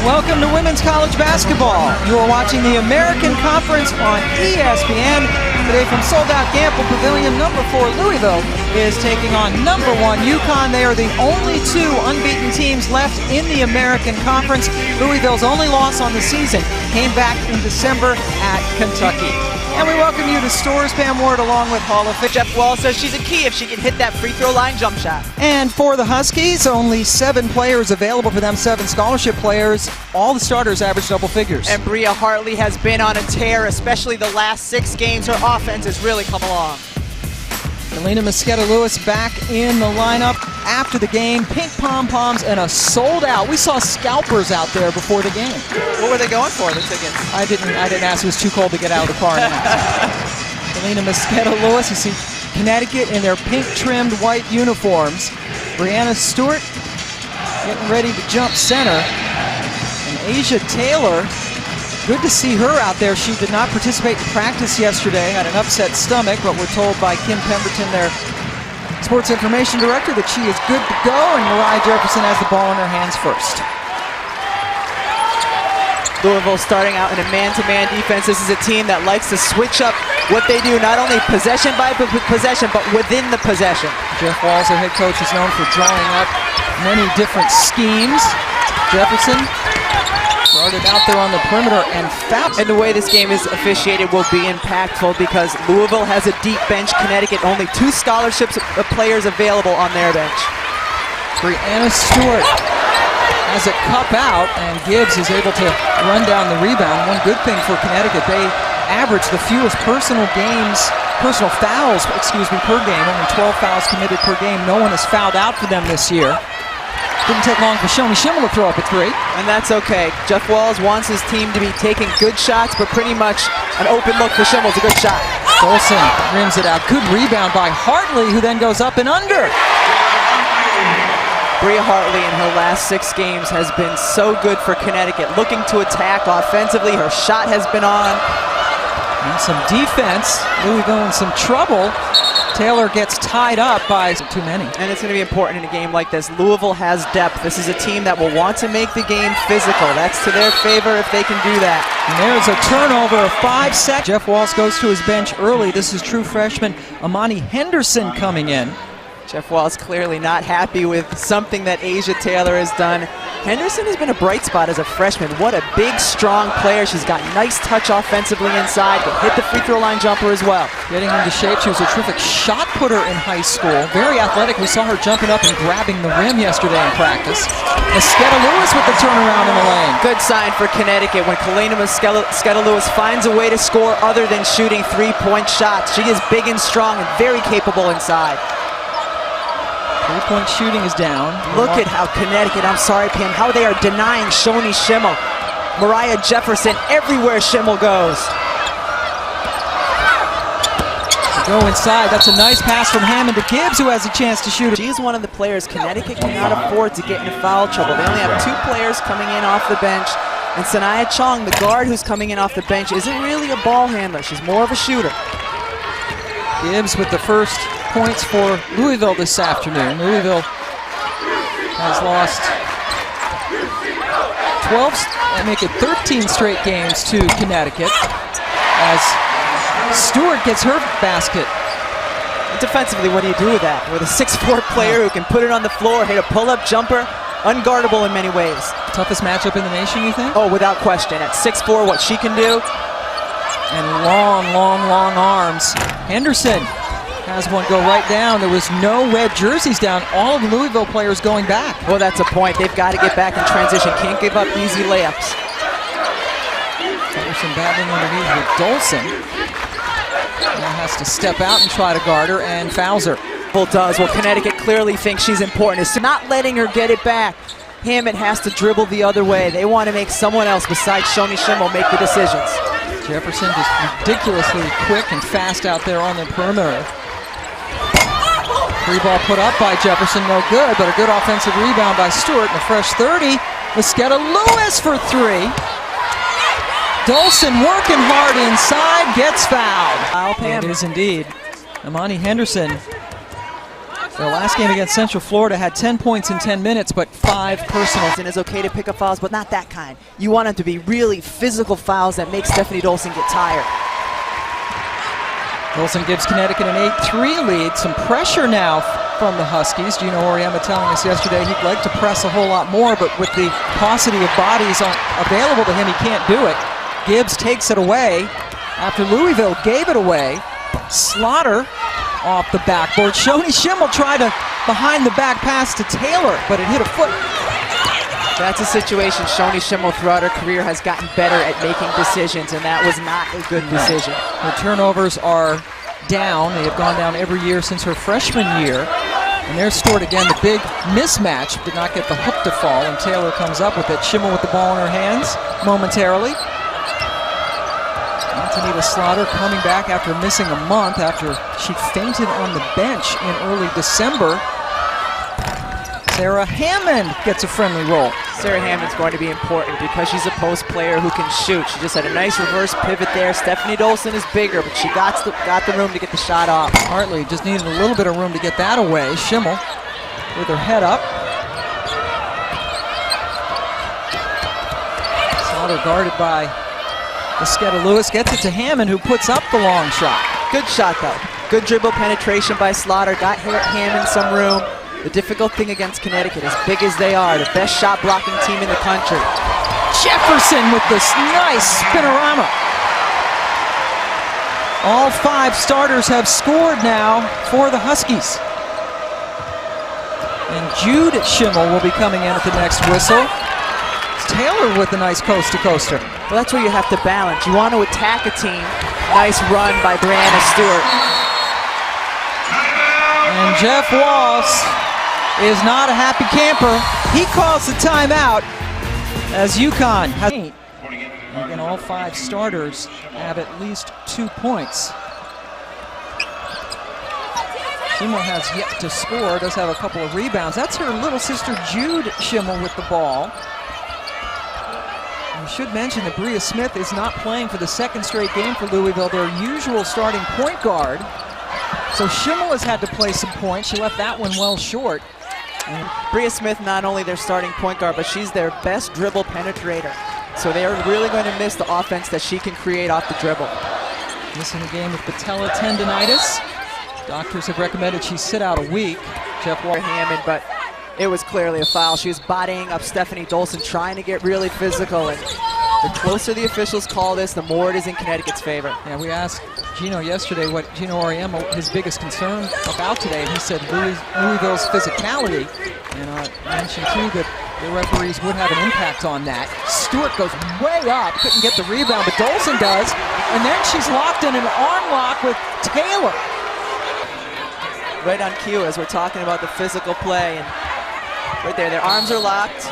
Welcome to women's college basketball. You are watching the American Conference on ESPN. Today from sold-out Gamble Pavilion, number 4 Louisville is taking on number 1 UConn. They are the only two unbeaten teams left in the American Conference. Louisville's only loss on the season came back in December at Kentucky. And we welcome you to Stores Pam Ward along with Hall of Fame. Jeff Wall says she's a key if she can hit that free throw line jump shot. And for the Huskies, only 7 players available for them, 7 scholarship players. All the starters average double figures. And Bria Hartley has been on a tear, especially the last 6 games. Her offense has really come along. Elena Mosqueda-Lewis back in the lineup after the game. Pink pom-poms and a sold-out. We saw scalpers out there before the game. What were they going for, the tickets? I didn't ask. It was too cold to get out of the car and ask. Elena Mosqueda-Lewis, you see Connecticut in their pink-trimmed white uniforms. Brianna Stewart getting ready to jump center. And Asia Taylor, good to see her out there. She did not participate in practice yesterday, had an upset stomach, but we're told by Kim Pemberton, their sports information director, that she is good to go, and Mariah Jefferson has the ball in her hands first. Louisville starting out in a man-to-man defense. This is a team that likes to switch up what they do, not only possession by possession, but within the possession. Jeff Walls, their head coach, is known for drawing up many different schemes. Jefferson started out there on the perimeter and fouled. And the way this game is officiated will be impactful because Louisville has a deep bench. Connecticut only 2 scholarships of players available on their bench. Brianna Stewart has it cup out, and Gibbs is able to run down the rebound. One good thing for Connecticut, they average the fewest personal fouls, per game. Only 12 fouls committed per game. No one has fouled out for them this year. Didn't take long for Shoni Schimmel to throw up a 3. And that's okay. Jeff Walls wants his team to be taking good shots, but pretty much an open look for Schimmel's a good shot. Dolson rims it out. Good rebound by Hartley, who then goes up and under. Bria Hartley in her last 6 games has been so good for Connecticut. Looking to attack offensively. Her shot has been on. And some defense. Louisville in some trouble. Taylor gets tied up by too many. And it's going to be important in a game like this. Louisville has depth. This is a team that will want to make the game physical. That's to their favor if they can do that. And there's a turnover of 5 seconds. Jeff Walls goes to his bench early. This is true freshman Amani Henderson coming in. Jeff Walls clearly not happy with something that Asia Taylor has done. Henderson has been a bright spot as a freshman. What a big, strong player. She's got nice touch offensively inside, but hit the free throw line jumper as well. Getting into shape. She was a terrific shot putter in high school. Very athletic. We saw her jumping up and grabbing the rim yesterday in practice. Mosqueda-Lewis with the turnaround in the lane. Good sign for Connecticut when Elena Mosqueda-Lewis finds a way to score other than shooting 3-point shots. She is big and strong and very capable inside. 3-point shooting is down. Look at how Connecticut, I'm sorry Pam, how they are denying Shoni Schimmel. Mariah Jefferson everywhere Schimmel goes. Go inside. That's a nice pass from Hammond to Gibbs, who has a chance to shoot it. She's one of the players Connecticut cannot afford to get into foul trouble. They only have 2 players coming in off the bench. And Sanaya Chong, the guard who's coming in off the bench, isn't really a ball handler. She's more of a shooter. Gibbs with the first points for Louisville this afternoon. Louisville has lost 12, and make it 13 straight games to Connecticut as Stewart gets her basket. Defensively, what do you do with that? With a 6'4" player who can put it on the floor, hit a pull-up jumper, unguardable in many ways. Toughest matchup in the nation, you think? Oh, without question. At 6'4", what she can do. And long arms. Henderson has one go right down. There was no red jerseys down. All of the Louisville players going back. Well, that's a point. They've got to get back in transition. Can't give up easy layups. Henderson battling underneath with Dolson. Now has to step out and try to guard her, and fouls her. Does. Well, Connecticut clearly thinks she's important. It's not letting her get it back. Hammond has to dribble the other way. They want to make someone else besides Shoni Schimmel make the decisions. Jefferson just ridiculously quick and fast out there on the perimeter. Free ball put up by Jefferson, no good, but a good offensive rebound by Stewart. And a fresh 30. Mosqueda-Lewis for 3. Dolson working hard inside, gets fouled. It is indeed. Amani Henderson The last game against Central Florida had 10 points in 10 minutes, but 5 personals. And it's okay to pick up fouls, but not that kind. You want them to be really physical fouls that make Stephanie Dolson get tired. Dolson gives Connecticut an 8-3 lead. Some pressure now from the Huskies. Gino Auriemma telling us yesterday he'd like to press a whole lot more, but with the paucity of bodies available to him, he can't do it. Gibbs takes it away after Louisville gave it away. Slaughter off the backboard. Shoni Schimmel tried a behind-the-back pass to Taylor, but it hit a foot. That's a situation Shoni Schimmel throughout her career has gotten better at making decisions, and that was not a good decision. Her turnovers are down. They have gone down every year since her freshman year. And there's scored again. The big mismatch did not get the hook to fall, and Taylor comes up with it. Schimmel with the ball in her hands momentarily. Antonita Slaughter coming back after missing a month after she fainted on the bench in early December. Sarah Hammond gets a friendly roll. Sarah Hammond's going to be important because she's a post player who can shoot. She just had a nice reverse pivot there. Stephanie Dolson is bigger, but she got the room to get the shot off. Hartley just needed a little bit of room to get that away. Schimmel with her head up. Slaughter guarded by Esqueta Lewis, gets it to Hammond, who puts up the long shot. Good shot, though. Good dribble penetration by Slaughter. Got Hammond some room. The difficult thing against Connecticut, as big as they are, the best shot blocking team in the country. Jefferson with this nice spinorama. All 5 starters have scored now for the Huskies. And Jude Schimmel will be coming in at the next whistle. It's Taylor with the nice coast-to-coaster. Well, that's where you have to balance. You want to attack a team. Nice run by Brianna Stewart. And Jeff Walsh is not a happy camper. He calls the timeout as UConn has. Again, all 5 starters have at least 2 points. Schimmel has yet to score, does have a couple of rebounds. That's her little sister Jude Schimmel with the ball. We should mention that Bria Smith is not playing for the 2nd straight game for Louisville, their usual starting point guard. So Schimmel has had to play some points. She left that one well short. And Bria Smith, not only their starting point guard, but she's their best dribble penetrator. So they are really going to miss the offense that she can create off the dribble. Missing a game with patella tendonitis. Doctors have recommended she sit out a week. Jeff Hammond, but it was clearly a foul. She was bodying up Stephanie Dolson, trying to get really physical. And the closer the officials call this, the more it is in Connecticut's favor. Yeah, we asked Gino yesterday what Gino Auriemma, his biggest concern about today, and he said Louisville's physicality. And I mentioned too that the referees would have an impact on that. Stewart goes way up, couldn't get the rebound, but Dolson does. And then she's locked in an arm lock with Taylor. Right on cue as we're talking about the physical play, and right there, their arms are locked,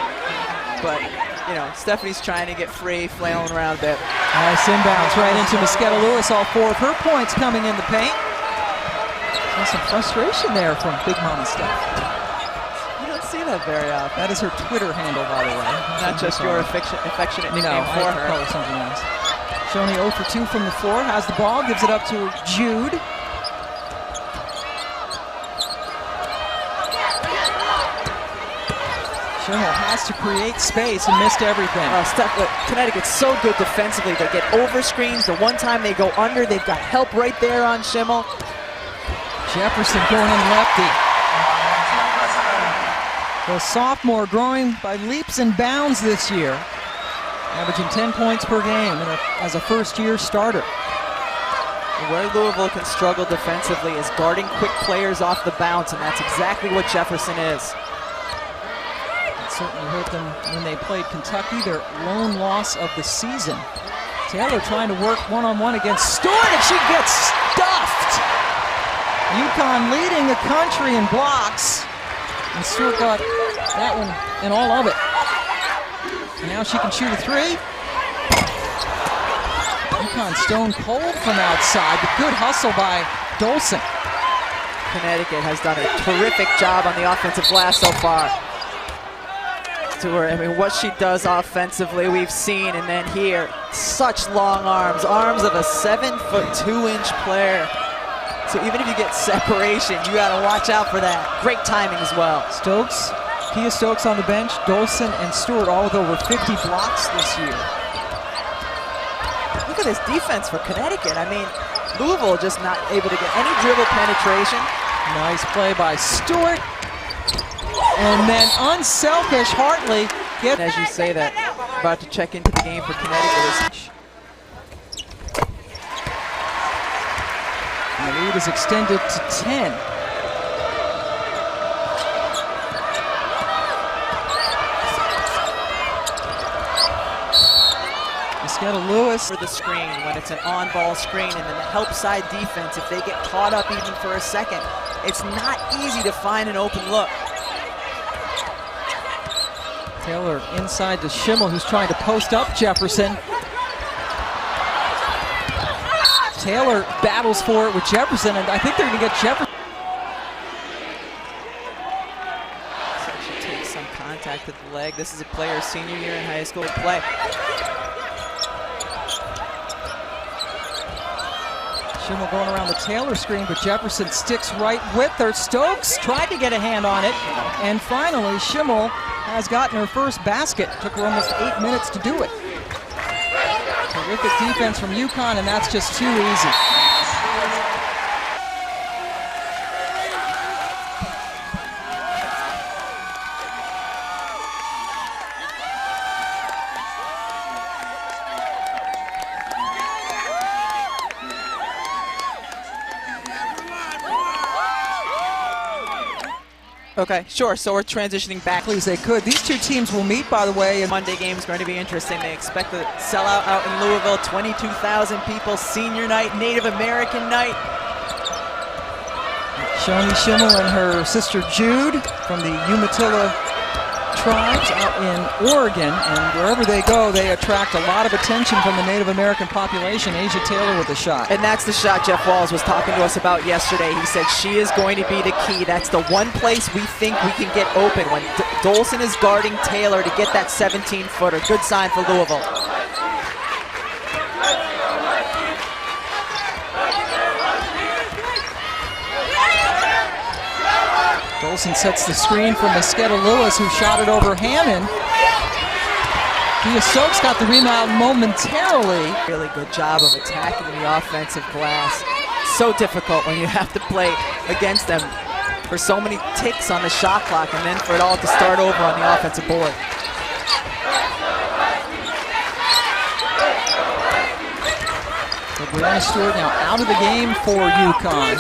but you know, Stephanie's trying to get free, flailing around a bit. Nice inbounds right into Esqueta Lewis, all 4 of her points coming in the paint. There's some frustration there from Big Mama Steph. You don't see that very often. That is her Twitter handle, by the way. Not just your affectionate nickname for her. Call her something else. Shoni 0 for 2 from the floor, has the ball, gives it up to Jude. Schimmel has to create space and missed everything. Connecticut's so good defensively. They get over screens. The one time they go under, they've got help right there on Schimmel. Jefferson going in lefty. The sophomore growing by leaps and bounds this year, averaging 10 points per game as a first-year starter. Where Louisville can struggle defensively is guarding quick players off the bounce, and that's exactly what Jefferson is. Certainly hurt them when they played Kentucky, their lone loss of the season. Taylor trying to work one-on-one against Stewart, and she gets stuffed. UConn leading the country in blocks, and Stewart got that one and all of it. And now she can shoot a 3. UConn stone cold from outside, but good hustle by Dolson. Connecticut has done a terrific job on the offensive glass so far. I mean, what she does offensively, we've seen, and then here, such long arms of a 7'2" player. So even if you get separation, you got to watch out for that. Great timing as well. Stokes, Kia Stokes on the bench, Dolson and Stewart all with over 50 blocks this year. Look at this defense for Connecticut. I mean, Louisville just not able to get any dribble penetration. Nice play by Stewart. And then unselfish Hartley. As you say that, about to check into the game for Connecticut. And the lead is extended to 10. Lewis for the screen when it's an on-ball screen, and then the help side defense, if they get caught up even for a second, it's not easy to find an open look. Taylor inside to Schimmel, who's trying to post up Jefferson. Taylor battles for it with Jefferson, and I think they're going to get Jefferson. So she takes some contact at the leg. This is a player senior year in high school play. Schimmel going around the Taylor screen, but Jefferson sticks right with her. Stokes tried to get a hand on it, and finally Schimmel has gotten her first basket. Took her almost 8 minutes to do it. Terrific defense from UConn, and that's just too easy. Okay, sure, so we're transitioning back. Please, they could. These two teams will meet, by the way. Monday game is going to be interesting. They expect the sellout out in Louisville, 22,000 people, senior night, Native American night. Shoni Schimmel and her sister Jude from the Umatilla tribes out in Oregon, and wherever they go, they attract a lot of attention from the Native American population. Asia Taylor with a shot. And that's the shot Jeff Walls was talking to us about yesterday. He said she is going to be the key. That's the one place we think we can get open when Dolson is guarding Taylor to get that 17-footer. Good sign for Louisville. Dolson sets the screen for Mosqueda Lewis, who shot it over Hammond. Kia Stokes got the rebound momentarily. Really good job of attacking the offensive glass. So difficult when you have to play against them for so many ticks on the shot clock, and then for it all to start over on the offensive board. So Brianna Stewart now out of the game for UConn.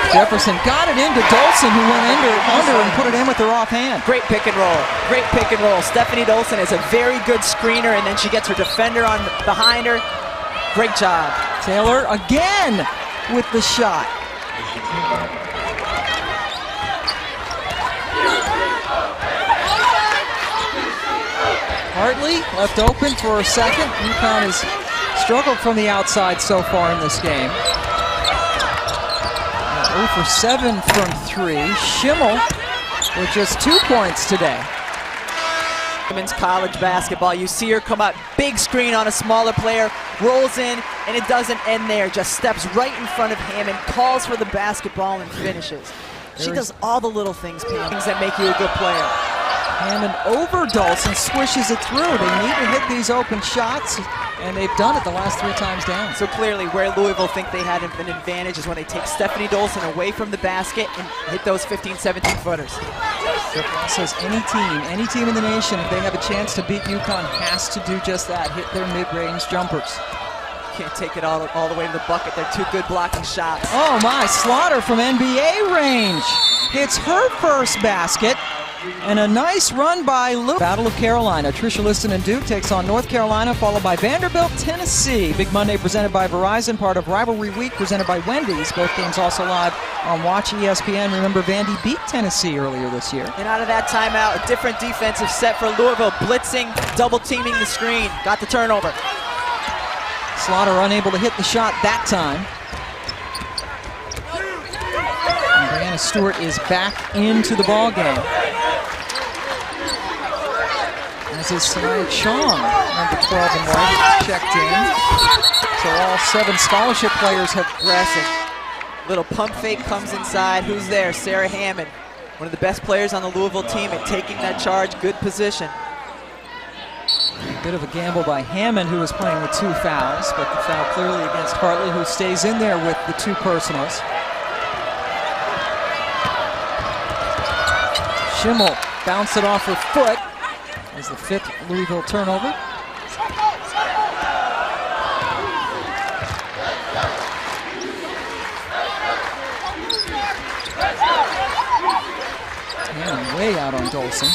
Jefferson got it into Dolson, who went under and put it in with her offhand. Great pick and roll. Great pick and roll. Stephanie Dolson is a very good screener, and then she gets her defender on behind her. Great job. Taylor again with the shot. Hartley left open for a second. UConn has struggled from the outside so far in this game. 0 for 7 from 3. Schimmel with just 2 points today. Women's college basketball. You see her come up, big screen on a smaller player, rolls in, and it doesn't end there. Just steps right in front of Hammond, calls for the basketball, and finishes. She does all the little things, Pam, things that make you a good player. Hammond over Dolson, swishes it through. They need to hit these open shots, and they've done it the last 3 times down. So clearly where Louisville think they had an advantage is when they take Stephanie Dolson away from the basket and hit those 15, 17-footers. Says any team in the nation, if they have a chance to beat UConn, has to do just that, hit their mid-range jumpers. Can't take it all the way to the bucket. They're too good blocking shots. Oh my, Slaughter from NBA range hits her first basket. And a nice run by Louisville. Battle of Carolina. Tricia Liston and Duke takes on North Carolina, followed by Vanderbilt, Tennessee. Big Monday presented by Verizon, part of Rivalry Week presented by Wendy's. Both games also live on Watch ESPN. Remember, Vandy beat Tennessee earlier this year. And out of that timeout, a different defensive set for Louisville. Blitzing, double-teaming the screen. Got the turnover. Slaughter unable to hit the shot that time. And Brianna Stewart is back into the ball game. As is Sinai Chong, number 12 in white, checked in. So all 7 scholarship players have aggressive. Little pump fake comes inside. Who's there? Sarah Hammond. One of the best players on the Louisville team at taking that charge. Good position. Bit of a gamble by Hammond, who was playing with 2 fouls, but the foul clearly against Hartley, who stays in there with the 2 personals. Schimmel bounced it off her foot as the 5th Louisville turnover. Hammond way out on Dolson.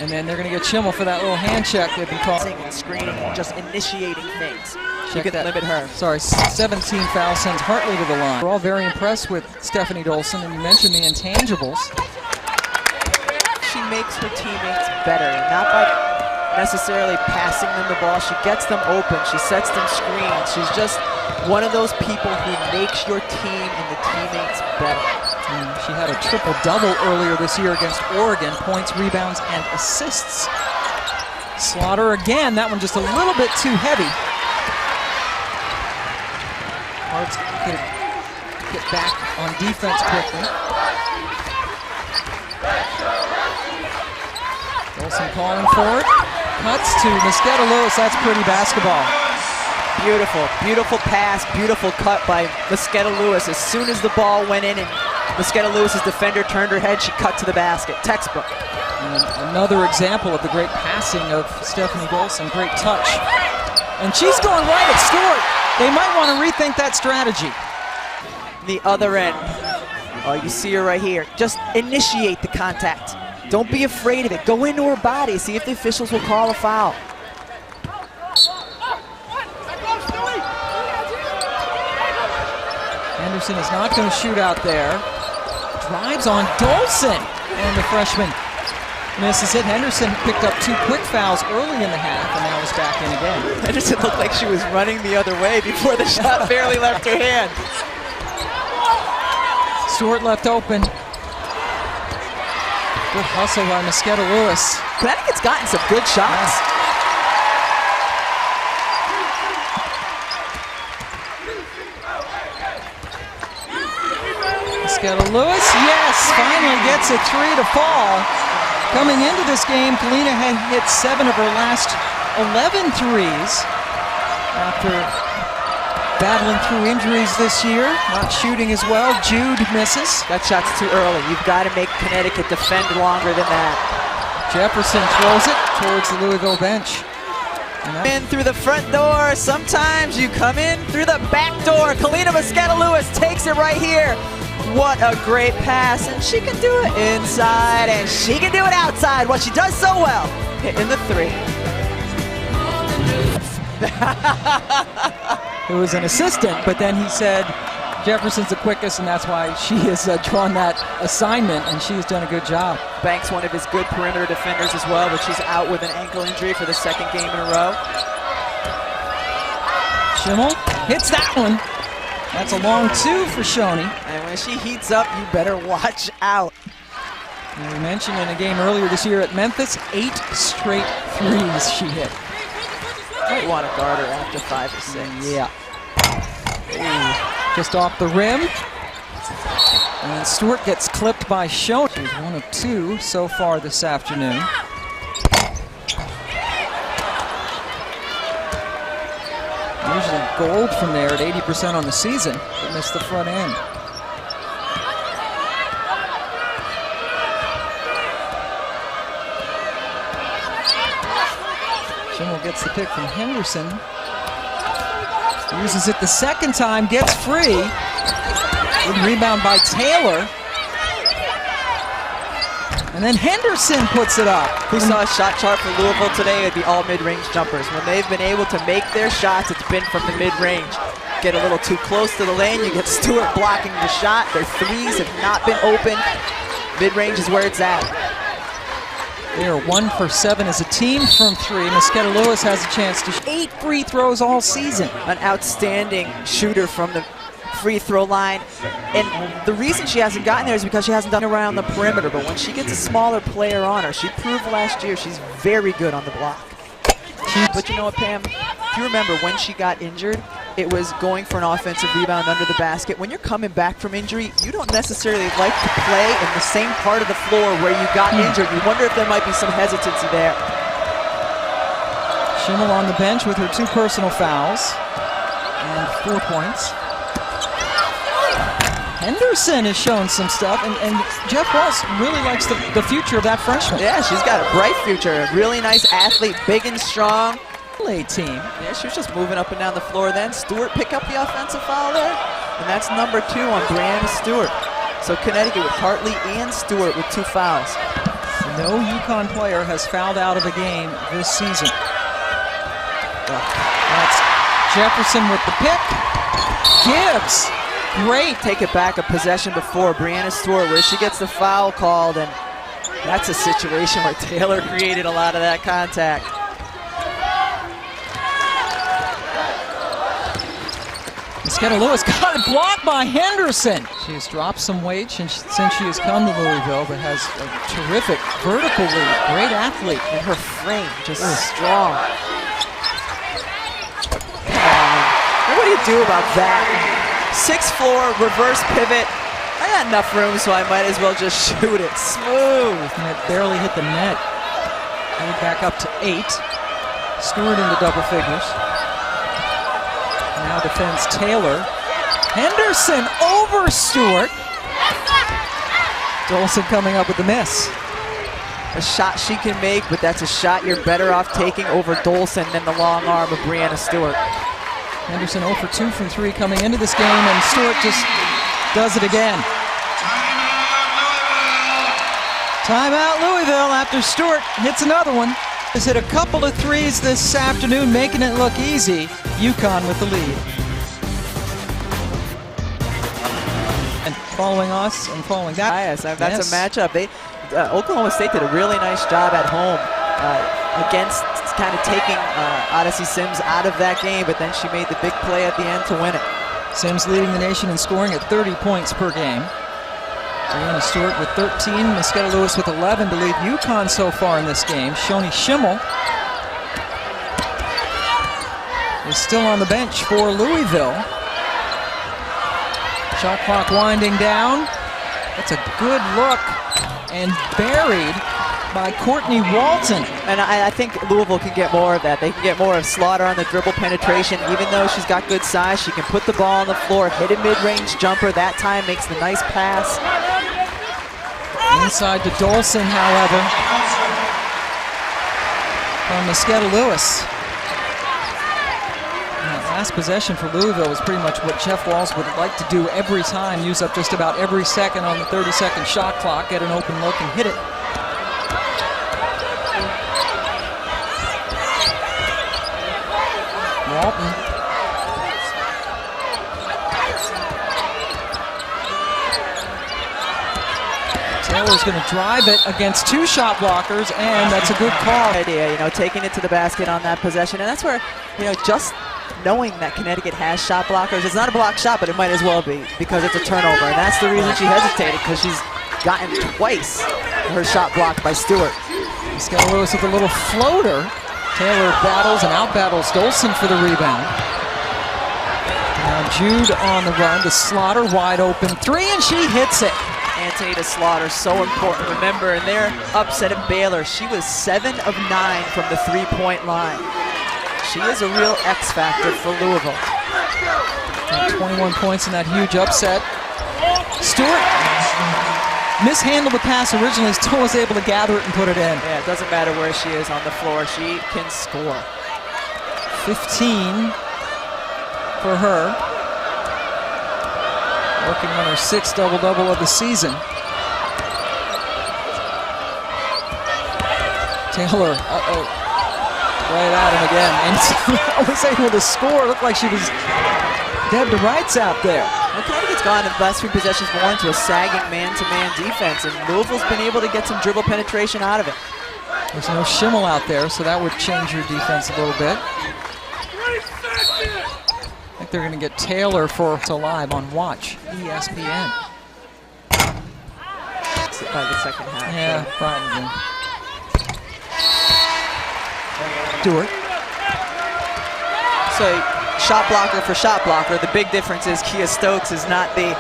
And then they're going to get Schimmel for that little hand check they've been calling. And screening and just initiating things. You Check could that. limit her. Sorry, 17 fouls sends Hartley to the line. We're all very impressed with Stephanie Dolson, and you mentioned the intangibles. She makes her teammates better, not by necessarily passing them the ball. She gets them open. She sets them screens. She's just one of those people who makes your team and the teammates better. And she had a triple-double earlier this year against Oregon, points, rebounds, and assists. Slaughter again, that one just a little bit too heavy. Hart's gonna get back on defense quickly. Dolson calling for it. Cuts to Mosqueda Lewis, that's pretty basketball. Beautiful, beautiful pass, beautiful cut by Mosqueda Lewis. As soon as the ball went in and Mosqueda Lewis's defender turned her head, she cut to the basket. Textbook. And another example of the great passing of Stephanie Dolson, great touch. And she's going right at Stewart. They might want to rethink that strategy. The other end. Oh, you see her right here. Just initiate the contact. Don't be afraid of it. Go into her body. See if the officials will call a foul. Henderson is not going to shoot out there. Drives on Dolson, and the freshman misses it. Henderson picked up 2 quick fouls early in the half, and now is back in again. Henderson looked like she was running the other way before the shot barely left her hand. Stewart left open. Good hustle by Mosqueda Lewis. Connecticut's gotten some good shots. Mosqueda Lewis, yes, finally gets a 3 to fall. Coming into this game, Kalina had hit 7 of her last 11 threes after battling through injuries this year, not shooting as well. Jude misses. That shot's too early. You've got to make Connecticut defend longer than that. Jefferson throws it towards the Louisville bench. In through the front door. Sometimes you come in through the back door. Kalina Mosqueda Lewis takes it right here. What a great pass, and she can do it inside, and she can do it outside. What she does so well, hitting the 3. It was an assistant, but then he said Jefferson's the quickest, and that's why she has drawn that assignment, and she has done a good job. Banks, one of his good perimeter defenders as well, but she's out with an ankle injury for the 2nd game in a row. Schimmel hits that one. That's a long 2 for Shoney. And when she heats up, you better watch out. And we mentioned in a game earlier this year at Memphis, 8 straight threes she hit. Might want to guard her after 5 or 6. Yeah. Ooh, just off the rim. And then Stewart gets clipped by Shoney. She's 1 of 2 so far this afternoon. Usually gold from there at 80% on the season, but missed the front end. Schimmel gets the pick from Henderson. Uses it the 2nd time, gets free. Good rebound by Taylor. And then Henderson puts it up. Who saw a shot chart for Louisville today? It'd be all mid-range jumpers. When they've been able to make their shots, it's been from the mid-range. Get a little too close to the lane, you get Stewart blocking the shot. Their threes have not been open. Mid-range is where it's at. They are 1 for 7 as a team from 3. Mosqueda Lewis has a chance to shoot 8 free throws all season. An outstanding shooter from the free throw line. And the reason she hasn't gotten there is because she hasn't done it around the perimeter. But when she gets a smaller player on her, she proved last year she's very good on the block. But you know what, Pam? If you remember when she got injured, it was going for an offensive rebound under the basket. When you're coming back from injury, you don't necessarily like to play in the same part of the floor where you got injured. You wonder if there might be some hesitancy there. Schimmel on the bench with her 2 personal fouls and 4 points. Henderson has shown some stuff, and Jeff Walsh really likes the future of that freshman. Yeah, she's got a bright future. A really nice athlete, big and strong. Team. Yeah, she was just moving up and down the floor then. Stewart pick up the offensive foul there, and that's number 2 on Brianna Stewart. So Connecticut with Hartley and Stewart with 2 fouls. No UConn player has fouled out of a game this season. That's Jefferson with the pick. Gibbs. Great. Take it back a possession before Brianna Stewart where she gets the foul called, and that's a situation where Taylor created a lot of that contact. Lewis got it blocked by Henderson. She has dropped some weight since she has come to Louisville, but has a terrific vertical lead. Great athlete. And her frame just strong. What do you do about that? 6th floor, reverse pivot. I got enough room, so I might as well just shoot it. Smooth. And it barely hit the net. Made back up to 8. Stewart into double figures. Now defends Taylor. Henderson over Stewart. Dolson coming up with the miss. A shot she can make, but that's a shot you're better off taking over Dolson than the long arm of Brianna Stewart. Henderson 0 for 2 from 3 coming into this game, and Stewart just does it again. Timeout Louisville after Stewart hits another one. Has hit a couple of threes this afternoon, making it look easy. UConn with the lead. And following us and following that. Yes, that's a matchup. Oklahoma State did a really nice job at home against kind of taking Odyssey Sims out of that game, but then she made the big play at the end to win it. Sims leading the nation in scoring at 30 points per game. Brianna Stewart with 13, Mosqueda Lewis with 11 to lead UConn so far in this game. Shoni Schimmel is still on the bench for Louisville. Shot clock winding down. That's a good look, and buried by Courtney Walton. And I think Louisville can get more of that. They can get more of Slaughter on the dribble penetration. Even though she's got good size, she can put the ball on the floor, hit a mid-range jumper. That time makes the nice pass. Inside to Dolson, however, from Mosqueda Lewis. Last possession for Louisville was pretty much what Jeff Walsh would like to do every time. Use up just about every second on the 30-second shot clock, get an open look and hit it. Walton. Taylor's going to drive it against 2 shot blockers, and that's a good call. Idea, taking it to the basket on that possession, and that's where, just knowing that Connecticut has shot blockers, it's not a block shot, but it might as well be because it's a turnover, and that's the reason she hesitated, because she's gotten twice her shot blocked by Stewart. Mosqueda Lewis with a little floater. Taylor battles and out-battles Dolson for the rebound. Now Jude on the run to Slaughter, wide open 3, and she hits it. Antony to Slaughter, so important. Remember, in their upset at Baylor, she was 7 of 9 from the 3-point line. She is a real X factor for Louisville. And 21 points in that huge upset. Stewart mishandled the pass originally, still was able to gather it and put it in. Yeah, it doesn't matter where she is on the floor, she can score. 15 for her. Working on her 6th double-double of the season. Taylor, right at him again. And was able to score. Looked like she was dead to rights out there. Well, Connecticut's gone in the last 3 possessions more into a sagging man-to-man defense, and Louisville's been able to get some dribble penetration out of it. There's no Schimmel out there, so that would change your defense a little bit. I think they're going to get Taylor for It's Alive on Watch, ESPN. By the second half. Yeah, probably. Stewart. So shot blocker for shot blocker. The big difference is Kia Stokes is not the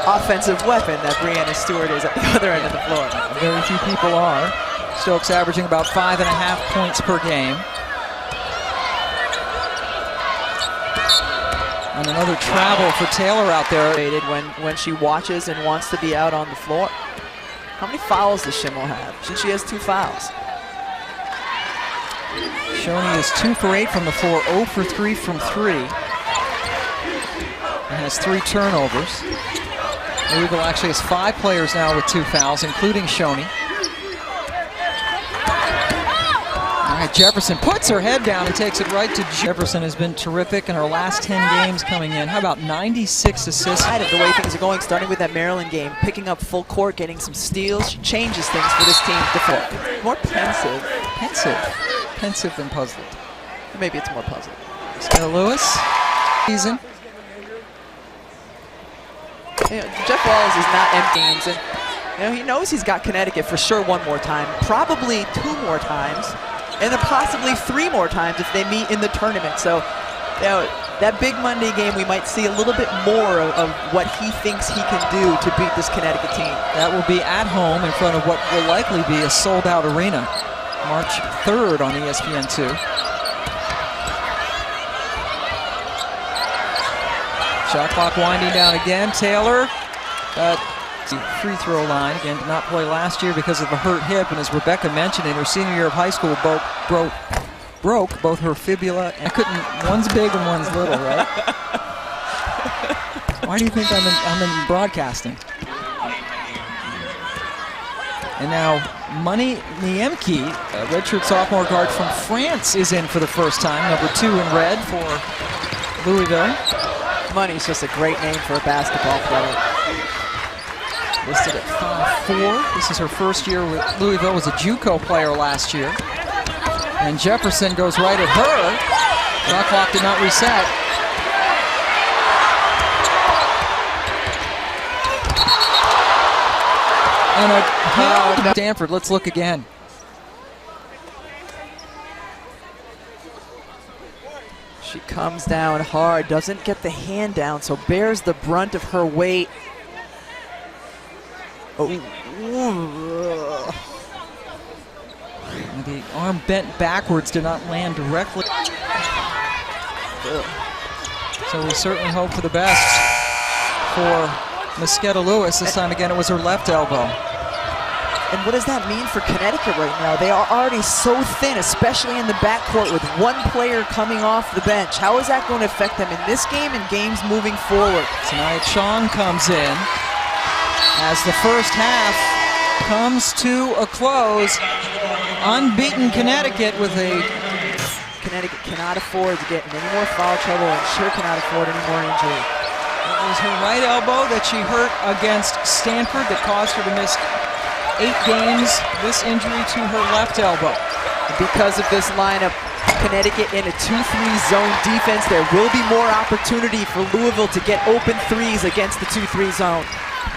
offensive weapon that Breanna Stewart is at the other end of the floor. Very few people are. Stokes averaging about 5.5 points per game. And another travel for Taylor out there. When she watches and wants to be out on the floor. How many fouls does Schimmel have? She has 2 fouls. Shoney is 2 for 8 from the floor, 0 for 3 from 3. And has 3 turnovers. Louisville actually has 5 players now with 2 fouls, including Shoney. All right, Jefferson puts her head down and takes it right to Jefferson. Has been terrific in her last 10 games coming in. How about 96 assists? Of the way things are going, starting with that Maryland game, picking up full court, getting some steals. She changes things for this team. More pensive. Pensive than puzzled. Maybe it's more puzzled. Stella Lewis, season. You know, Jeff Wallace is not empty games, and he knows he's got Connecticut for sure 1 more time, probably 2 more times, and then possibly 3 more times if they meet in the tournament. So, that big Monday game, we might see a little bit more of what he thinks he can do to beat this Connecticut team. That will be at home in front of what will likely be a sold-out arena, March 3rd on ESPN2. Shot clock winding down again. Taylor, free throw line. Again, did not play last year because of a hurt hip, and as Rebecca mentioned, in her senior year of high school, broke both her fibula. And one's big and one's little, right? Why do you think I'm in broadcasting? And now Money Niemke, a redshirt sophomore guard from France, is in for the first time. Number 2 in red for Louisville. Money's just a great name for a basketball player. Listed at 5'4". This is her first year with Louisville. Was a JUCO player last year. And Jefferson goes right at her. Shot clock did not reset. And Stanford. Let's look again. She comes down hard, doesn't get the hand down, so bears the brunt of her weight. Oh. The arm bent backwards, did not land directly. So we certainly hope for the best for Mosqueda Lewis. This time again it was her left elbow. And what does that mean for Connecticut right now? They are already so thin, especially in the backcourt with 1 player coming off the bench. How is that going to affect them in this game and games moving forward? Tonight Chong comes in as the first half comes to a close. Unbeaten Connecticut with a... Connecticut cannot afford to get in any more foul trouble and sure cannot afford any more injury. It was her right elbow that she hurt against Stanford that caused her to miss 8 games. This injury to her left elbow. Because of this lineup, Connecticut in a 2-3 zone defense, there will be more opportunity for Louisville to get open threes against the 2-3 zone.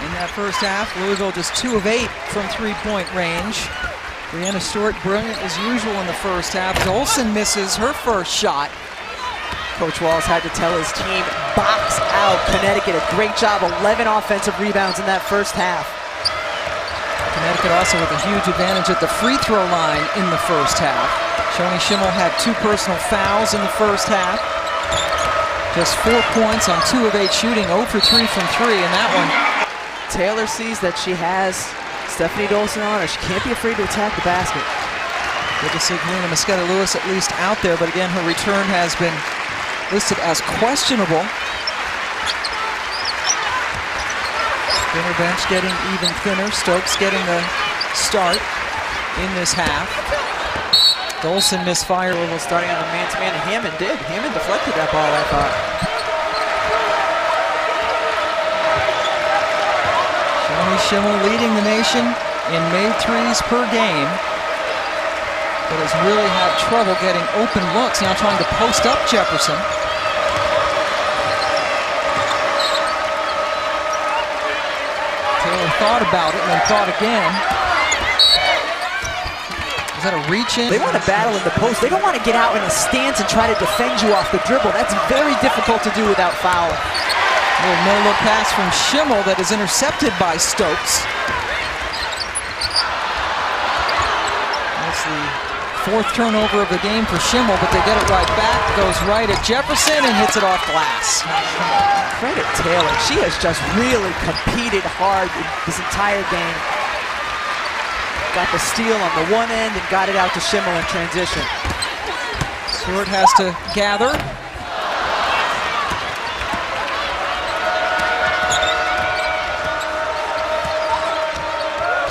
In that first half, Louisville just 2 of 8 from 3-point range. Breanna Stewart brilliant as usual in the first half. Dolson misses her first shot. Coach Walls had to tell his team, box out Connecticut. A great job, 11 offensive rebounds in that first half. Connecticut also with a huge advantage at the free throw line in the first half. Shoney Schimmel had 2 personal fouls in the first half. Just 4 points on 2 of 8 shooting, 0 for 3 from 3 in that one. Taylor sees that she has Stephanie Dolson on her. She can't be afraid to attack the basket. Good to see Galena Mosqueda Lewis at least out there, but again, her return has been listed as questionable. Thinner bench getting even thinner. Stokes getting the start in this half. Dolson misfired. Louisville starting on a man-to-man, and Hammond did. Hammond deflected that ball, I thought. Shoney Schimmel leading the nation in made threes per game, but has really had trouble getting open looks. Now trying to post up Jefferson. Taylor thought about it and then thought again. Is that a reach in? They want to battle in the post. They don't want to get out in a stance and try to defend you off the dribble. That's very difficult to do without foul. A little no-look pass from Schimmel that is intercepted by Stokes. That's the fourth turnover of the game for Schimmel, but they get it right back. Goes right at Jefferson and hits it off glass. Credit Taylor. She has just really competed hard this entire game. Got the steal on the one end and got it out to Schimmel in transition. Stewart has to gather.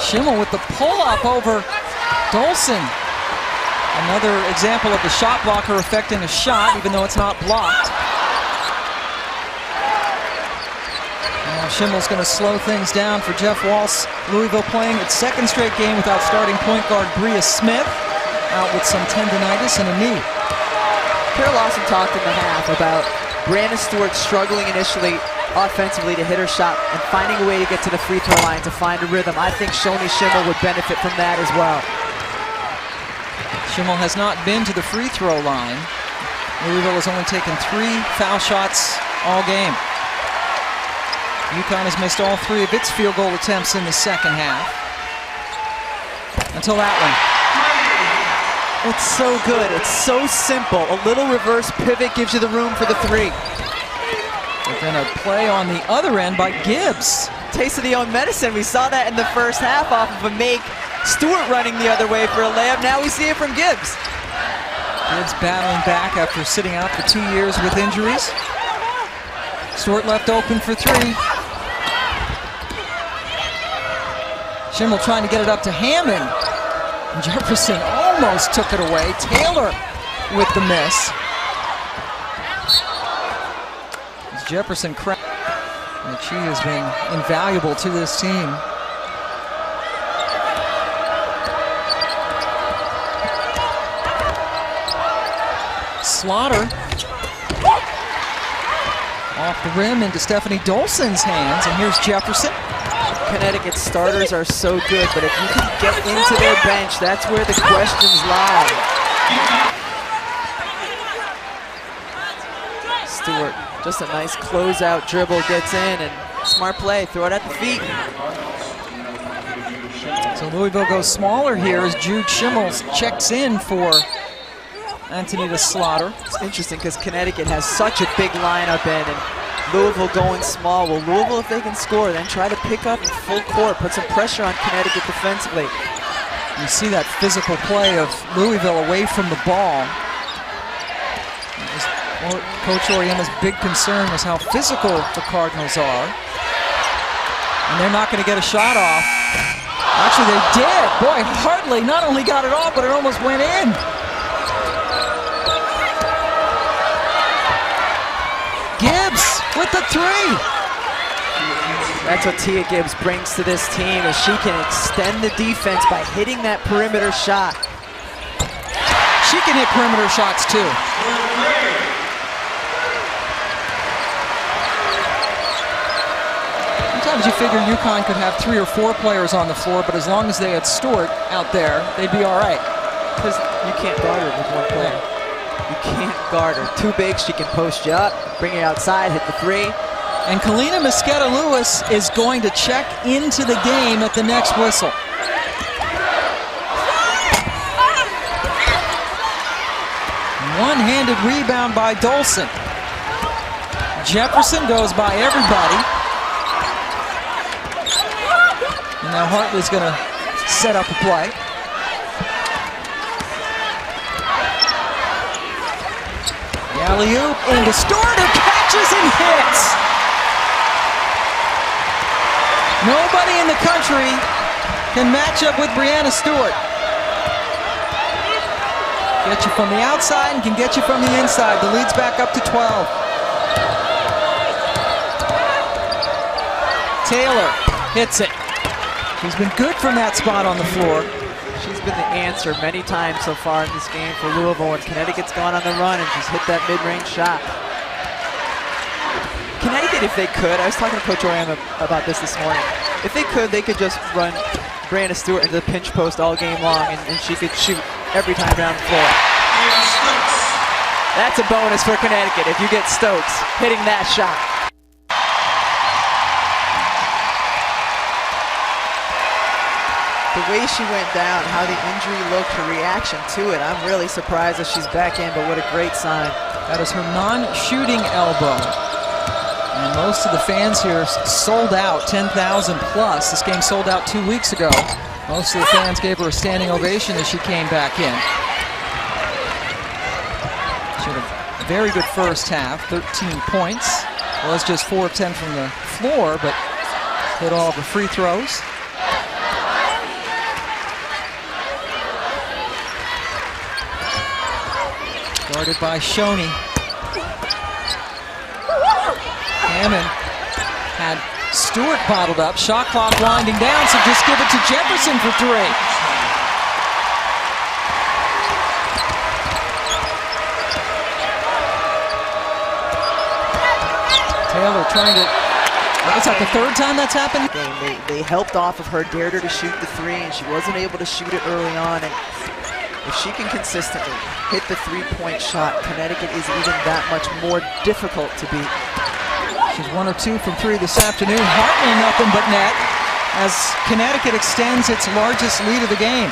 Schimmel with the pull-up over Dolson. Another example of the shot blocker affecting a shot, even though it's not blocked. Now Schimmel's going to slow things down for Jeff Walsh. Louisville playing its second straight game without starting point guard Bria Smith, out with some tendonitis and a knee. Carol Lawson talked in the half about Brianna Stewart struggling initially offensively to hit her shot and finding a way to get to the free throw line to find a rhythm. I think Shoni Schimmel would benefit from that as well. Schimmel has not been to the free throw line. Louisville has only taken 3 foul shots all game. UConn has missed all 3 of its field goal attempts in the second half. Until that one. It's so good. It's so simple. A little reverse pivot gives you the room for the 3. But then a play on the other end by Gibbs. Taste of the own medicine. We saw that in the first half off of a make. Stewart running the other way for a layup. Now we see it from Gibbs. Gibbs battling back after sitting out for 2 years with injuries. Stewart left open for 3. Schimmel trying to get it up to Hammond. Jefferson almost took it away. Taylor with the miss. As Jefferson cracked, and she has been invaluable to this team. Slaughter off the rim into Stephanie Dolson's hands, and here's Jefferson. Connecticut starters are so good, but if you can get into their bench, that's where the questions lie. Stewart, just a nice closeout dribble, gets in, and smart play, throw it at the feet. So Louisville goes smaller here as Jude Schimmel checks in for Antonita Slaughter. It's interesting because Connecticut has such a big lineup in, and Louisville going small. Well, Louisville, if they can score, then try to pick up in full court, put some pressure on Connecticut defensively. You see that physical play of Louisville away from the ball. Coach Oriema's big concern was how physical the Cardinals are. And they're not going to get a shot off. Actually, they did. Boy, Hartley not only got it off, but it almost went in. Gibbs with the 3. That's what Tia Gibbs brings to this team, is she can extend the defense by hitting that perimeter shot. She can hit perimeter shots too. Sometimes you figure UConn could have 3 or 4 players on the floor, but as long as they had Stewart out there, they'd be all right. Because you can't guard her with 1 player. You can't guard her. Too big, she can post you up, bring you outside, hit the 3. And Kalina Mosqueda-Lewis is going to check into the game at the next whistle. One-handed rebound by Dolson. Jefferson goes by everybody. And now Hartley's going to set up a play. The alley-oop into Stewart, who catches and hits. Nobody in the country can match up with Brianna Stewart. Get you from the outside and can get you from the inside. The lead's back up to 12. Taylor hits it. She's been good from that spot on the floor. She's been the answer many times so far in this game for Louisville, and Connecticut's gone on the run and she's hit that mid-range shot. Connecticut, if they could, I was talking to Coach Oriema about this morning. If they could just run Brianna Stewart into the pinch post all game long, and she could shoot every time down the floor. That's a bonus for Connecticut if you get Stokes hitting that shot. The way she went down, how the injury looked, her reaction to it, I'm really surprised that she's back in, but what a great sign. That is her non-shooting elbow. And most of the fans here sold out, 10,000 plus. This game sold out 2 weeks ago. Most of the fans gave her a standing ovation as she came back in. She had a very good first half, 13 points. Was just 4 of 10 from the floor, but hit all the free throws. Guarded by Shoney. Hammond had Stewart bottled up. Shot clock winding down, so just give it to Jefferson for 3. Taylor trying to, is that the 3rd time that's happened? They helped off of her, dared her to shoot the 3, and she wasn't able to shoot it early on. And if she can consistently hit the 3-point shot, Connecticut is even that much more difficult to beat. She's 1 or 2 from 3 this afternoon. Hartley nothing but net as Connecticut extends its largest lead of the game.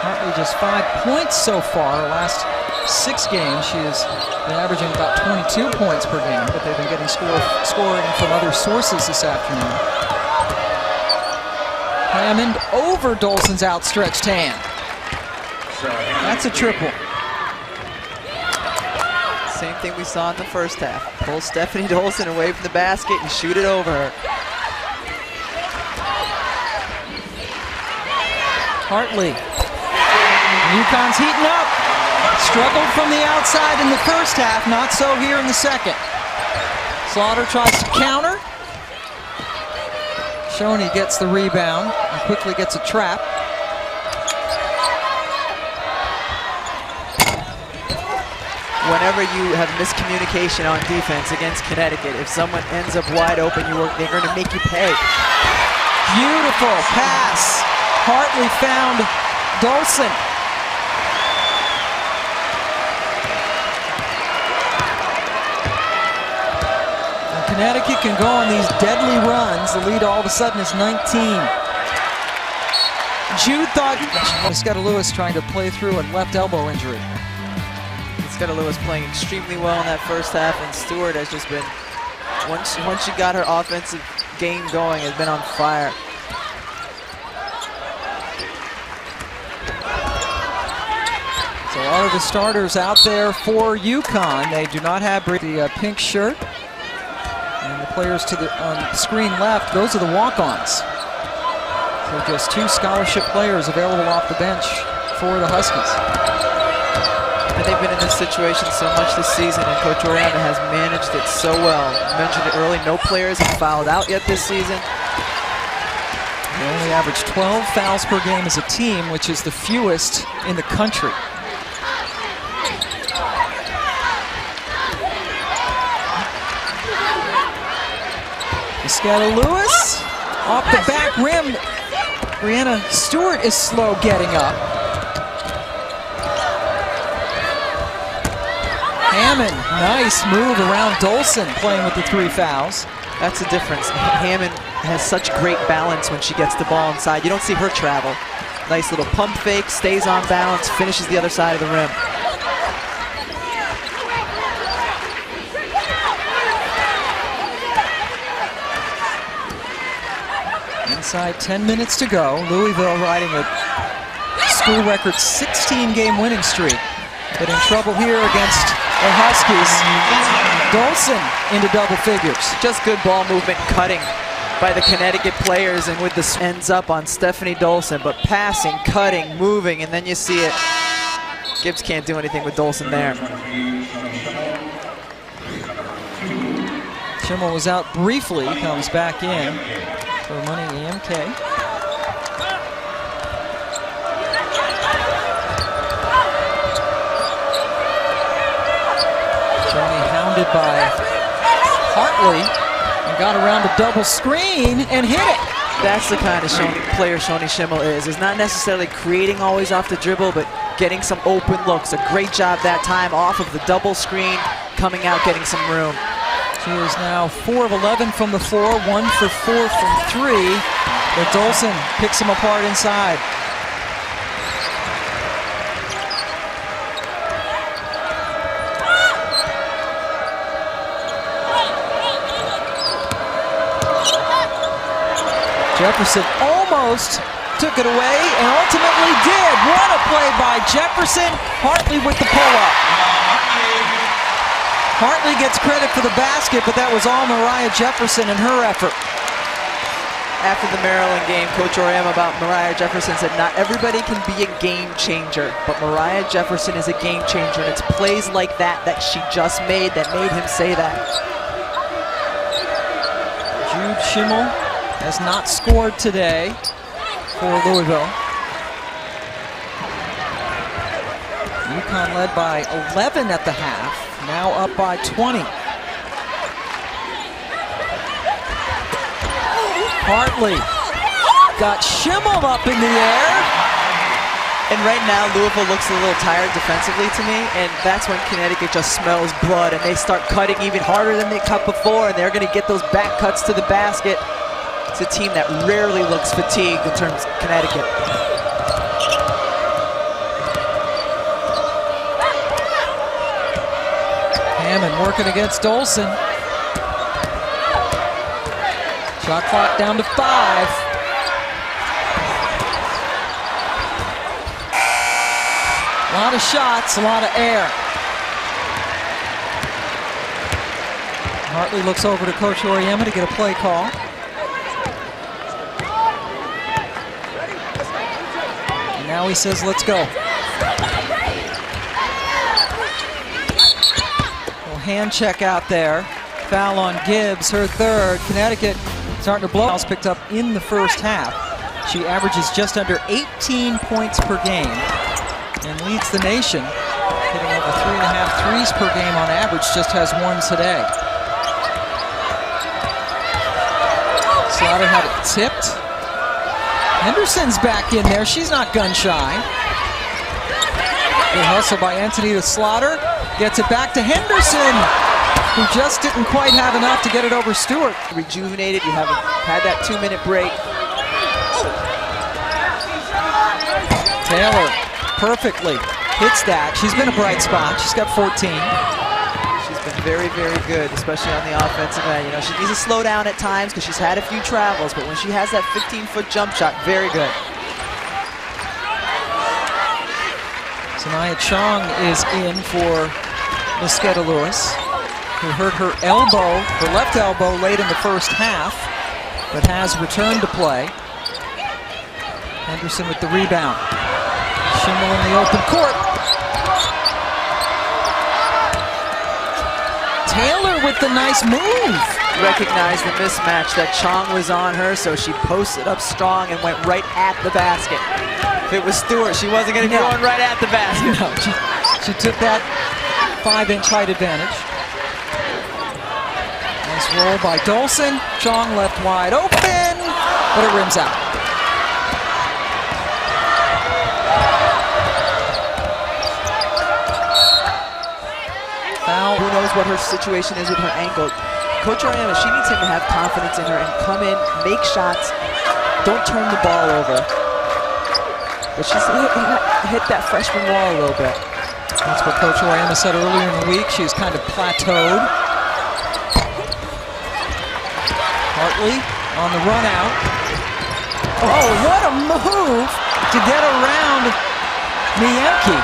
Hartley just 5 points so far. Her last 6 games, she has been averaging about 22 points per game, but they've been getting scoring from other sources this afternoon. Hammond over Dolson's outstretched hand. That's a triple. Same thing we saw in the first half. Pull Stephanie Dolson away from the basket and shoot it over her. Hartley. UConn's heating up. Struggled from the outside in the first half, not so here in the second. Slaughter tries to counter. Shoney gets the rebound and quickly gets a trap. Whenever you have miscommunication on defense against Connecticut, if someone ends up wide open, they're going to make you pay. Beautiful pass. Hartley found Dolson. Connecticut can go on these deadly runs. The lead all of a sudden is 19. Jude thought Scott Lewis trying to play through a left elbow injury. Scott Lewis playing extremely well in that first half, and Stewart has just been, once she got her offensive game going, has been on fire. So a lot of the starters out there for UConn. They do not have the pink shirt. And the players to the on screen left, those are the walk-ons. So just 2 scholarship players available off the bench for the Huskies. And they've been in this situation so much this season, and Coach Oriana has managed it so well. I mentioned it early, no players have fouled out yet this season. They only average 12 fouls per game as a team, which is the fewest in the country. Scott Lewis off the back rim. Brianna Stewart is slow getting up. Hammond, nice move around Dolson, playing with the 3 fouls. That's the difference. Hammond has such great balance when she gets the ball inside. You don't see her travel. Nice little pump fake, stays on balance, finishes the other side of the rim. Inside 10 minutes to go. Louisville riding a school record 16-game winning streak. But in trouble here against the Huskies. Dolson into double figures. Just good ball movement, cutting by the Connecticut players, and with this ends up on Stephanie Dolson. But passing, cutting, moving, and then you see it. Gibbs can't do anything with Dolson there. Schimmel was out briefly, comes back in. For money EMK. Shoney hounded by Hartley. And Got around a double screen and hit it. That's the kind of player Shoni Schimmel is not necessarily creating always off the dribble, but getting some open looks. A great job that time off of the double screen, coming out, getting some room. She is now 4 of 11 from the floor, 1 for 4 from 3. But Dolson picks them apart inside. Jefferson almost took it away and ultimately did. What a play by Jefferson. Hartley with the pull-up. Hartley gets credit for the basket, but that was all Mariah Jefferson and her effort. After the Maryland game, Coach Oriam about Mariah Jefferson said not everybody can be a game changer, but Mariah Jefferson is a game changer, and it's plays like that that she just made that made him say that. Jude Schimmel has not scored today for Louisville. UConn led by 11 at the half, now up by 20. Hartley got Schimmel up in the air. And right now, Louisville looks a little tired defensively to me, and that's when Connecticut just smells blood, and they start cutting even harder than they cut before, and they're going to get those back cuts to the basket. It's a team that rarely looks fatigued in terms of Connecticut. Hammond working against Dolson. Shot clock down to 5. A lot of shots, a lot of air. Hartley looks over to Coach Oriema to get a play call. And now he says, let's go. Little hand check out there. Foul on Gibbs, her third. Connecticut starting to blow. Fouls picked up in the first half. She averages just under 18 points per game and leads the nation, hitting over 3.5 threes per game on average, just has 1 today. Slaughter had it tipped. Henderson's back in there. She's not gun shy. Good hustle by Antonita Slaughter. Gets it back to Henderson, who just didn't quite have enough to get it over Stewart. Rejuvenated, you haven't had that 2-minute break. Taylor perfectly hits that. She's been a bright spot. She's got 14. She's been very, very good, especially on the offensive end. You know, she needs to slow down at times because she's had a few travels, but when she has that 15-foot jump shot, very good. Sanaya Chong is in for Mosqueda Lewis, who hurt her elbow, her left elbow, late in the first half, but has returned to play. Henderson with the rebound. Schimmel in the open court. Taylor with the nice move. Recognized the mismatch that Chong was on her, so she posted up strong and went right at the basket. If it was Stewart, she wasn't going to be going right at the basket. No, she took that 5-inch height advantage. Nice roll by Dolson. Chong left wide open, but it rims out. Foul. Who knows what her situation is with her ankle. Coach Oriema, she needs him to have confidence in her and come in, make shots, don't turn the ball over. But she's hit that freshman wall a little bit. That's what Coach Oriema said earlier in the week. She's kind of plateaued. Hartley on the run out. Oh, what a move to get around Miemke.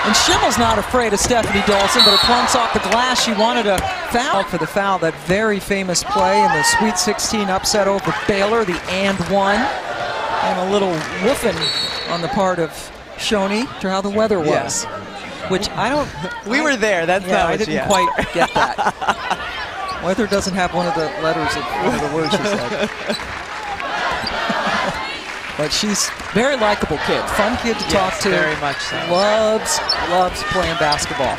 And Schimmel's not afraid of Stephanie Dolson, but it plunks off the glass. She wanted a foul for the foul. That very famous play in the Sweet 16 upset over Baylor, the and one. And a little woofing on the part of Shoni to how the weather was. Yeah. Which I don't... We were there. That's yeah, not I didn't quite get that. Weather doesn't have one of the letters of one of the words she said. But she's very likable kid, fun kid to talk to. Very much so. Loves playing basketball.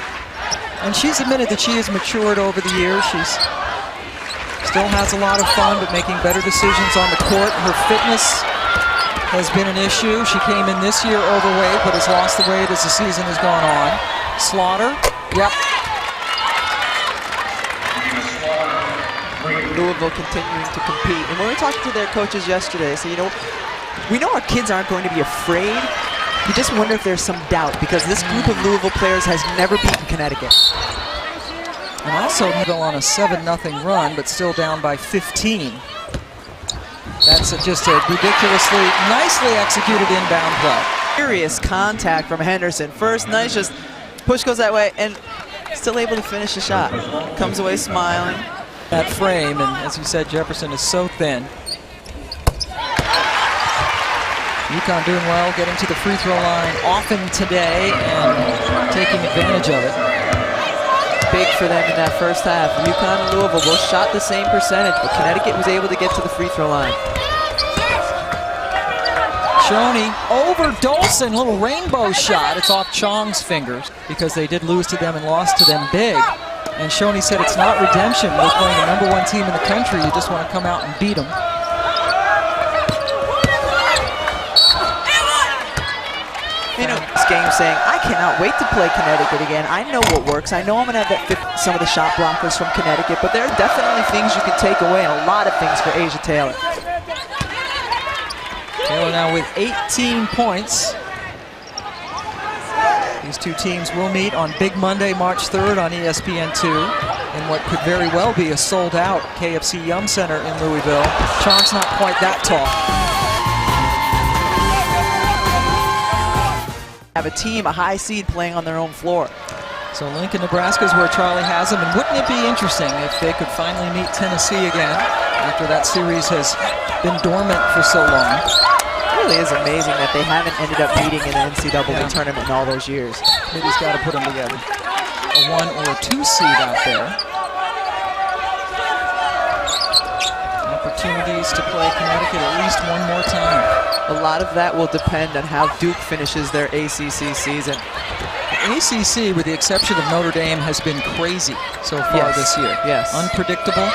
And she's admitted that she has matured over the years. She's Still has a lot of fun, but making better decisions on the court. Her fitness has been an issue. She came in this year overweight, but has lost the weight as the season has gone on. Slaughter, yep. Louisville continuing to compete. And when we were talking to their coaches yesterday, so we know our kids aren't going to be afraid. You just wonder if there's some doubt, because this group of Louisville players has never beaten Connecticut. And also Louisville on a 7-0 run, but still down by 15. That's just a ridiculously nicely executed inbound play. Serious contact from Henderson. First, nice, just push goes that way, and still able to finish the shot. Comes away smiling. That frame, and as you said, Jefferson is so thin. UConn doing well, getting to the free throw line often today and taking advantage of it. Big for them in that first half. UConn and Louisville both shot the same percentage, but Connecticut was able to get to the free throw line. Shoney over Dolson, little rainbow shot. It's off Chong's fingers because they did lose to them and lost to them big. And Shoney said it's not redemption. We're playing the #1 team in the country. You just want to come out and beat them. This game saying, I cannot wait to play Connecticut again. I know what works. I know I'm going to have some of the shot blockers from Connecticut, but there are definitely things you can take away, and a lot of things for Asia Taylor. Taylor now with 18 points. These two teams will meet on Big Monday, March 3rd on ESPN2 in what could very well be a sold-out KFC Yum Center in Louisville. Chong's not quite that tall. Have a team, a high seed, playing on their own floor. So Lincoln, Nebraska is where Charlie has them, and wouldn't it be interesting if they could finally meet Tennessee again after that series has been dormant for so long? It really is amazing that they haven't ended up meeting in the NCAA tournament in all those years. Committee's got to put them together. A 1 or a 2 seed out there. Opportunities to play Connecticut at least one more time. A lot of that will depend on how Duke finishes their ACC season. The ACC, with the exception of Notre Dame, has been crazy so far this year. Yes. Unpredictable.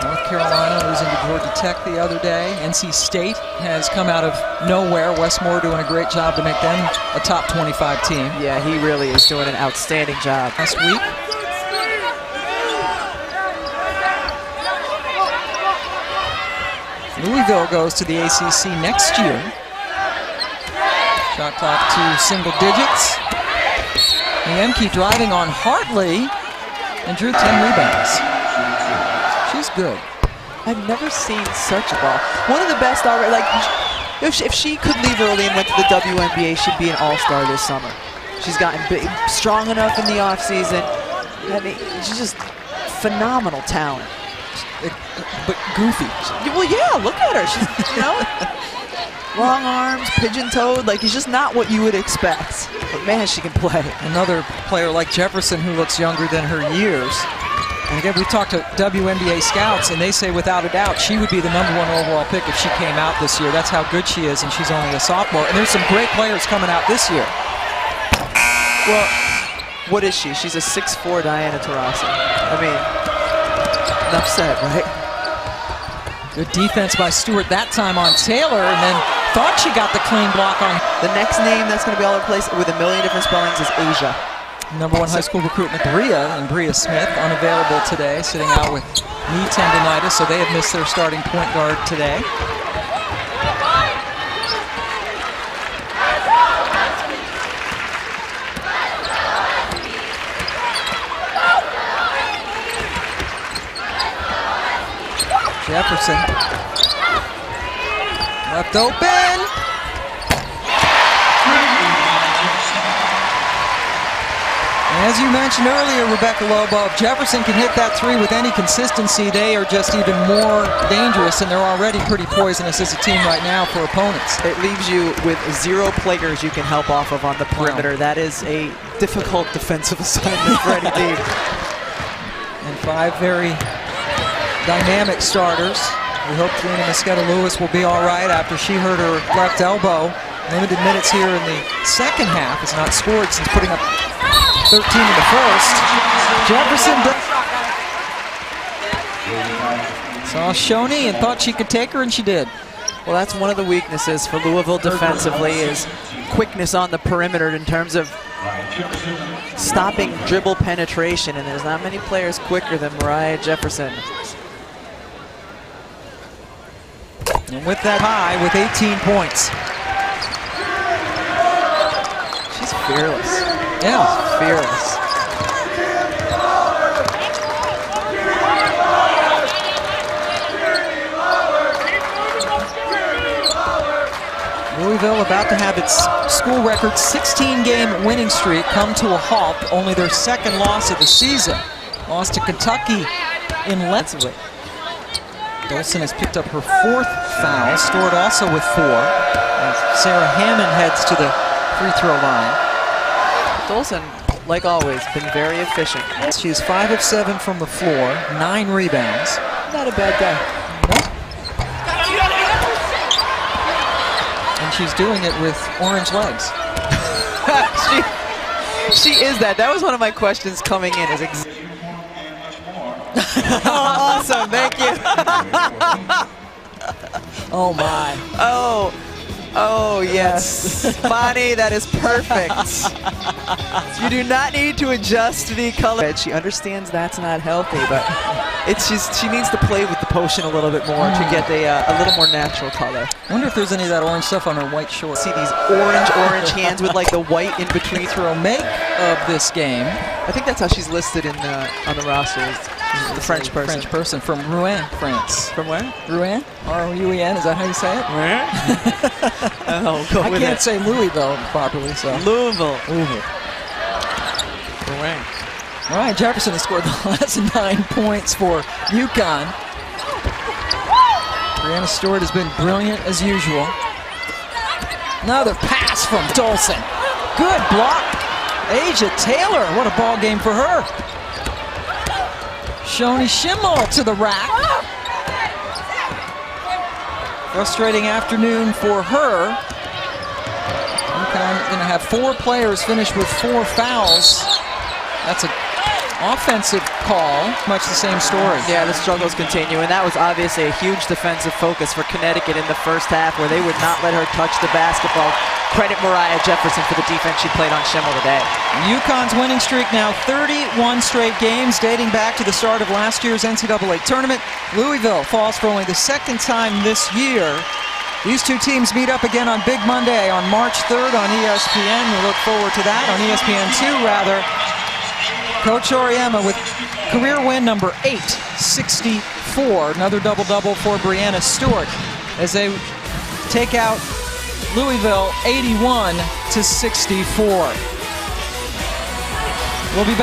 North Carolina losing to Georgia Tech the other day. NC State has come out of nowhere. Wes Moore doing a great job to make them a top 25 team. Yeah, he really is doing an outstanding job. Last week. Louisville goes to the ACC next year. Shot clock to single digits. Niemke driving on Hartley and drew 10 rebounds. She's good. I've never seen such a ball. One of the best already. Like, if she could leave early and went to the WNBA, she'd be an all-star this summer. She's gotten big, strong enough in the offseason. I mean, she's just phenomenal talent. But goofy. Well, yeah, look at her. She's, long arms, pigeon-toed. Like, he's just not what you would expect. But man, she can play. Another player like Jefferson who looks younger than her years. And again, we talked to WNBA scouts, and they say without a doubt she would be the #1 overall pick if she came out this year. That's how good she is, and she's only a sophomore. And there's some great players coming out this year. Well, what is she? She's a 6'4" Diana Taurasi. I mean, enough said, right? Good defense by Stewart that time on Taylor, and then thought she got the clean block on. The next name that's going to be all over the place with a million different spellings is Asia. #1 high school recruitment, Bria, and Bria Smith, unavailable today, sitting out with knee tendonitis, so they have missed their starting point guard today. Jefferson. Left open. As you mentioned earlier, Rebecca Lobo, if Jefferson can hit that 3 with any consistency, they are just even more dangerous, and they're already pretty poisonous as a team right now for opponents. It leaves you with 0 players you can help off of on the perimeter. That is a difficult defensive assignment for any team. And 5 very dynamic starters. We hope Lena Mosqueda-Lewis will be all right after she hurt her left elbow. Limited minutes here in the second half. Has not scored since putting up 13 in the first. Jefferson. Saw Shoney and thought she could take her, and she did. Well, that's one of the weaknesses for Louisville defensively is quickness on the perimeter in terms of stopping dribble penetration, and there's not many players quicker than Mariah Jefferson. And with that high, with 18 points. She's fearless. Yeah. She's fearless. Louisville about to have its school record 16-game winning streak come to a halt. Only their second loss of the season. Lost to Kentucky in Louisville. Dolson has picked up her 4th foul. Stewart also with 4. As Sarah Hammond heads to the free throw line. Dolson, like always, been very efficient. She's 5 of 7 from the floor, 9 rebounds. Not a bad day. And she's doing it with orange legs. she is that. That was one of my questions coming in. Oh, awesome. Thank you. Oh, my. Oh, yes. Bonnie, that is perfect. You do not need to adjust the color. She understands that's not healthy, but she needs to play with the potion a little bit more to get a little more natural color. I wonder if there's any of that orange stuff on her white shorts. See these orange hands with like the white in between. Throw make of this game. I think that's how she's listed on the roster. She's the French person. French person from Rouen, France. From where? Rouen? R-O-U-E-N, is that how you say it? Oh, go I with can't it. say Louisville properly, so. Louisville. Rouen. Mariah Jefferson has scored the last 9 points for UConn. Brianna Stewart has been brilliant as usual. Another pass from Dolson. Good block. Asia Taylor, what a ball game for her. Shoney Schimmel to the rack. Frustrating afternoon for her. UConn going to have 4 players finish with 4 fouls. That's an offensive call, much the same story. Yeah, the struggles continue, and that was obviously a huge defensive focus for Connecticut in the first half, where they would not let her touch the basketball. Credit Mariah Jefferson for the defense she played on Schimmel today. UConn's winning streak now 31 straight games, dating back to the start of last year's NCAA tournament. Louisville falls for only the 2nd time this year. These two teams meet up again on Big Monday on March 3rd on ESPN. We look forward to that, on ESPN2 rather. Coach Auriemma with career win number 864. Another double-double for Brianna Stewart as they take out Louisville 81-64. We'll be back.